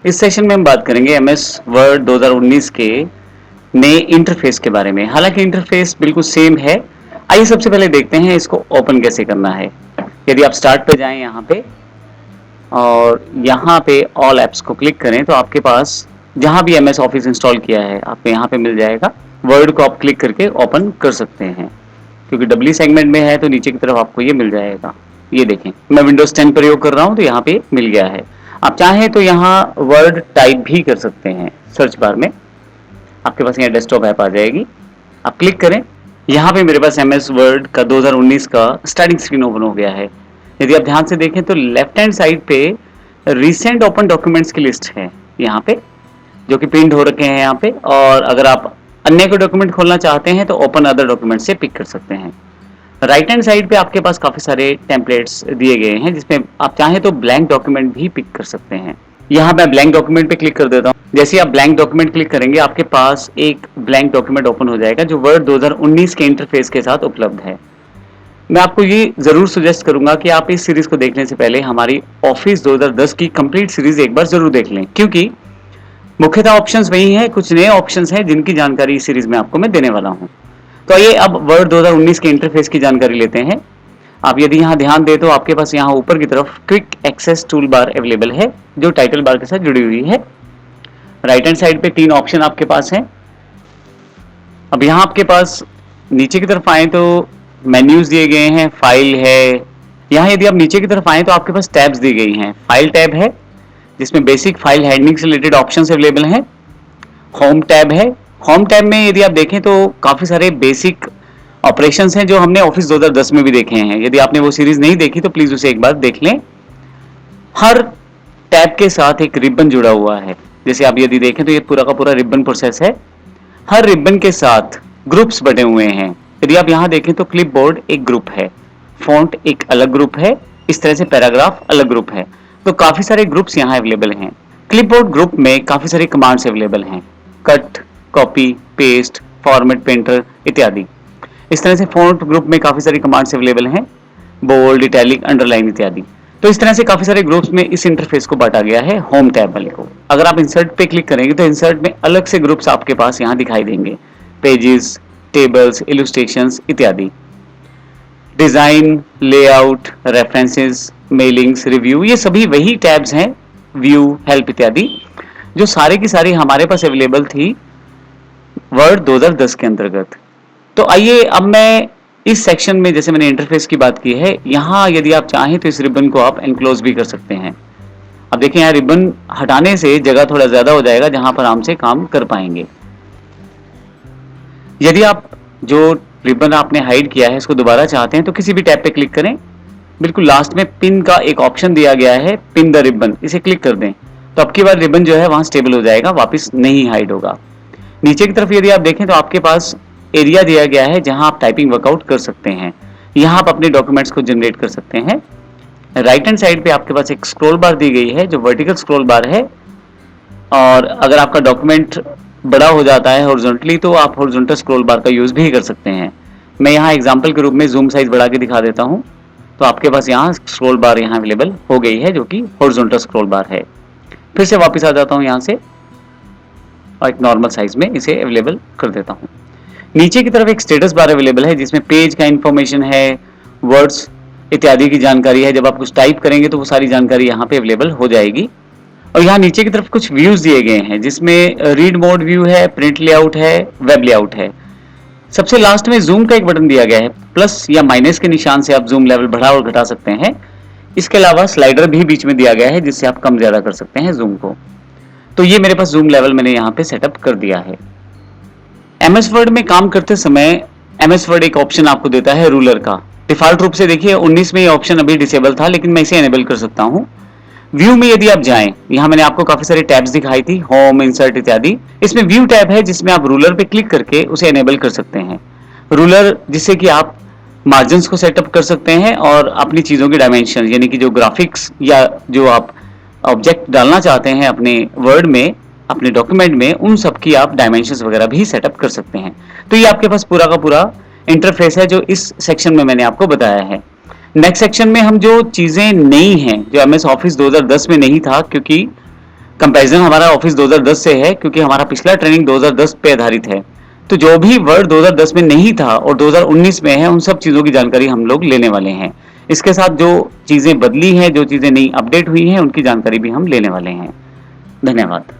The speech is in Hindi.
इस सेशन में हम बात करेंगे एमएस वर्ड 2019 के नए इंटरफेस के बारे में। हालांकि इंटरफेस बिल्कुल सेम है। आइए सबसे पहले देखते हैं इसको ओपन कैसे करना है। यदि आप स्टार्ट पे जाएं यहाँ पे और यहाँ पे ऑल एप्स को क्लिक करें तो आपके पास जहाँ भी एमएस ऑफिस इंस्टॉल किया है आपको यहाँ पे मिल जाएगा। वर्ड को आप क्लिक करके ओपन कर सकते हैं। क्योंकि डब्ल्यू सेगमेंट में है तो नीचे की तरफ आपको ये मिल जाएगा। ये देखें, मैं विंडोज 10 प्रयोग कर रहा हूँ तो यहाँ पे मिल गया है। आप चाहें तो यहाँ वर्ड टाइप भी कर सकते हैं। सर्च बार में आपके पास यहाँ डेस्कटॉप ऐप आ जाएगी, आप क्लिक करें। यहाँ पे मेरे पास एमएस वर्ड का 2019 का स्टार्टिंग स्क्रीन ओपन हो गया है। यदि आप ध्यान से देखें तो लेफ्ट हैंड साइड पे रिसेंट ओपन डॉक्यूमेंट्स की लिस्ट है यहाँ पे, जो कि प्रिंट हो रखे हैं यहाँ पे। और अगर आप अन्य कोई डॉक्यूमेंट खोलना चाहते हैं तो ओपन अदर डॉक्यूमेंट से पिक कर सकते हैं। राइट हैंड साइड पे आपके पास काफी सारे टेम्पलेट्स दिए गए हैं जिसमें आप चाहें तो ब्लैंक डॉक्यूमेंट भी पिक कर सकते हैं। यहाँ मैं ब्लैंक डॉक्यूमेंट पे क्लिक कर देता हूँ। जैसे आप ब्लैंक डॉक्यूमेंट क्लिक करेंगे आपके पास एक ब्लैंक डॉक्यूमेंट ओपन हो जाएगा जो वर्ड 2019 के इंटरफेस के साथ उपलब्ध है। मैं आपको ये जरूर सजेस्ट करूंगा कि आप इस सीरीज को देखने से पहले हमारी ऑफिस 2010 की कंप्लीट सीरीज एक बार जरूर देख लें, क्योंकि मुख्यतः ऑप्शंस वही हैं, कुछ नए ऑप्शंस हैं जिनकी जानकारी इस सीरीज में आपको मैं देने वाला हूं। तो आइए अब वर्ड 2019 के इंटरफेस की जानकारी लेते हैं। आप यदि यहाँ ध्यान दें तो आपके पास यहाँ ऊपर की तरफ quick access toolbar available है जो टाइटल बार के साथ जुड़ी हुई है। राइट हैंड साइड पे 3 ऑप्शन आपके पास हैं। अब यहाँ आपके पास नीचे की तरफ आए तो मेन्यूज दिए गए हैं, फाइल है। यहाँ यदि आप नीचे की तरफ आए तो आपके पास टैब्स दी गई हैं। फाइल टैब है जिसमें बेसिक फाइल हैंडलिंग से रिलेटेड ऑप्शंस अवेलेबल हैं। होम टैब है। होम टैब में यदि आप देखें तो काफी सारे बेसिक ऑपरेशंस हैं जो हमने ऑफिस 2010 में भी देखे हैं। यदि आपने वो सीरीज नहीं देखी तो प्लीज उसे एक बार देख लें। हर टैब के साथ एक रिबन जुड़ा हुआ है। जैसे आप यदि देखें तो ये पूरा का पूरा रिबन प्रोसेस है। हर रिबन के साथ ग्रुप्स बने हुए हैं। यदि आप यहाँ देखें तो क्लिपबोर्ड एक ग्रुप है, फॉन्ट एक अलग ग्रुप है, इस तरह से पैराग्राफ अलग ग्रुप है। तो काफी सारे ग्रुप्स यहाँ अवेलेबल हैं। क्लिपबोर्ड ग्रुप में काफी सारी कमांड्स अवेलेबल हैं, cut, copy, paste, format, painter इत्यादि। इस तरह से फॉन्ट ग्रुप में काफी सारी कमांड्स अवेलेबल हैं, बोल्ड, इटैलिक, अंडरलाइन इत्यादि। तो इस तरह से काफी सारे ग्रुप्स में इस इंटरफेस को बांटा गया है होम टैब वाले को। अगर आप इंसर्ट पे क्लिक करेंगे तो इंसर्ट में अलग से ग्रुप्स आपके पास यहाँ दिखाई देंगे, पेजेस, टेबल्स, इलस्ट्रेशंस इत्यादि। डिजाइन, लेआउट, रेफरेंसेस, मेलिंग्स, रिव्यू, ये सभी वही टैब्स हैं, व्यू, हेल्प इत्यादि, जो सारे की सारी हमारे पास अवेलेबल थी वर्ड 2010 के अंतर्गत। तो आइए अब मैं इस सेक्शन में, जैसे मैंने इंटरफेस की बात की है, यहाँ यदि आप चाहें तो इस रिबन को आप एनक्लोज भी कर सकते हैं। अब देखिए यहाँ रिबन हटाने से जगह थोड़ा ज्यादा हो जाएगा जहां पर आराम से काम कर पाएंगे। यदि आप जो रिबन आपने हाइड किया है इसको दोबारा चाहते हैं तो किसी भी टैब पे क्लिक करें। बिल्कुल लास्ट में पिन का एक ऑप्शन दिया गया है, पिन द रिबन, इसे क्लिक कर दें तो अब की बार रिबन जो है वहां स्टेबल हो जाएगा, वापस नहीं हाइड होगा। नीचे की तरफ यदि आप देखें तो आपके पास एरिया दिया गया है जहां आप टाइपिंग वर्कआउट कर सकते हैं। यहां आप अपने डॉक्यूमेंट्स को जनरेट कर सकते हैं। राइट हैंड साइड पे आपके पास एक स्क्रॉल बार दी गई है जो वर्टिकल स्क्रॉल बार है। और अगर आपका डॉक्यूमेंट बड़ा हो जाता है हॉरिजॉन्टली तो आप हॉरिजॉन्टल स्क्रॉल बार का यूज भी कर सकते हैं। मैं यहाँ एग्जांपल के रूप में जूम साइज बढ़ा के दिखा देता हूँ। तो आपके पास यहाँ स्क्रॉल बार यहाँ अवेलेबल हो गई है जो कि हॉरिजॉन्टल स्क्रॉल बार है। फिर से वापस आ जाता हूँ यहाँ से और एक नॉर्मल साइज में इसे अवेलेबल कर देता हूँ। नीचे की तरफ एक स्टेटस बार अवेलेबल है जिसमें पेज का इंफॉर्मेशन है, वर्ड्स इत्यादि की जानकारी है। जब आप कुछ टाइप करेंगे तो वो सारी जानकारी यहाँ पे अवेलेबल हो जाएगी। और यहाँ नीचे की तरफ कुछ व्यूज दिए गए हैं जिसमें रीड मोड व्यू है, प्रिंट लेआउट है, वेब लेआउट है। सबसे लास्ट में जूम का एक बटन दिया गया है, प्लस या माइनस के निशान से आप जूम लेवल बढ़ा और घटा सकते हैं। इसके अलावा स्लाइडर भी बीच में दिया गया है जिससे आप कम ज्यादा कर सकते हैं जूम को। तो ये मेरे पास जूम लेवल मैंने यहाँ पे सेटअप कर दिया है। एमएस वर्ड में काम करते समय एमएस वर्ड एक ऑप्शन आपको देता है रूलर का। डिफॉल्ट रूप से देखिए 19 में ये ऑप्शन अभी डिसेबल था, लेकिन मैं इसे एनेबल कर सकता हूँ। व्यू में यदि आप जाएं, यहाँ मैंने आपको काफी सारे टैब्स दिखाई थी, होम, इंसर्ट इत्यादि। इसमें व्यू टैब है जिसमें आप रूलर पे क्लिक करके उसे एनेबल कर सकते हैं। रूलर जिससे कि आप मार्जिन्स को सेटअप कर सकते हैं और अपनी चीजों की डायमेंशन, यानी कि जो ग्राफिक्स या जो आप ऑब्जेक्ट डालना चाहते हैं अपने वर्ड में, अपने डॉक्यूमेंट में, उन सब की आप डायमेंशंस वगैरह भी सेटअप कर सकते हैं। तो ये आपके पास पूरा का पूरा इंटरफेस है जो इस सेक्शन में मैंने आपको बताया है। नेक्स्ट सेक्शन में हम जो चीजें नई हैं, जो एमएस ऑफिस 2010 में नहीं था, क्योंकि कंपैरिजन हमारा ऑफिस 2010 से है क्योंकि हमारा पिछला ट्रेनिंग 2010 पे आधारित है। तो जो भी वर्ड 2010 में नहीं था और 2019 में है, उन सब चीज़ों की जानकारी हम लोग लेने वाले हैं। इसके साथ जो चीज़ें बदली हैं, जो चीज़ें नई अपडेट हुई हैं, उनकी जानकारी भी हम लेने वाले हैं। धन्यवाद।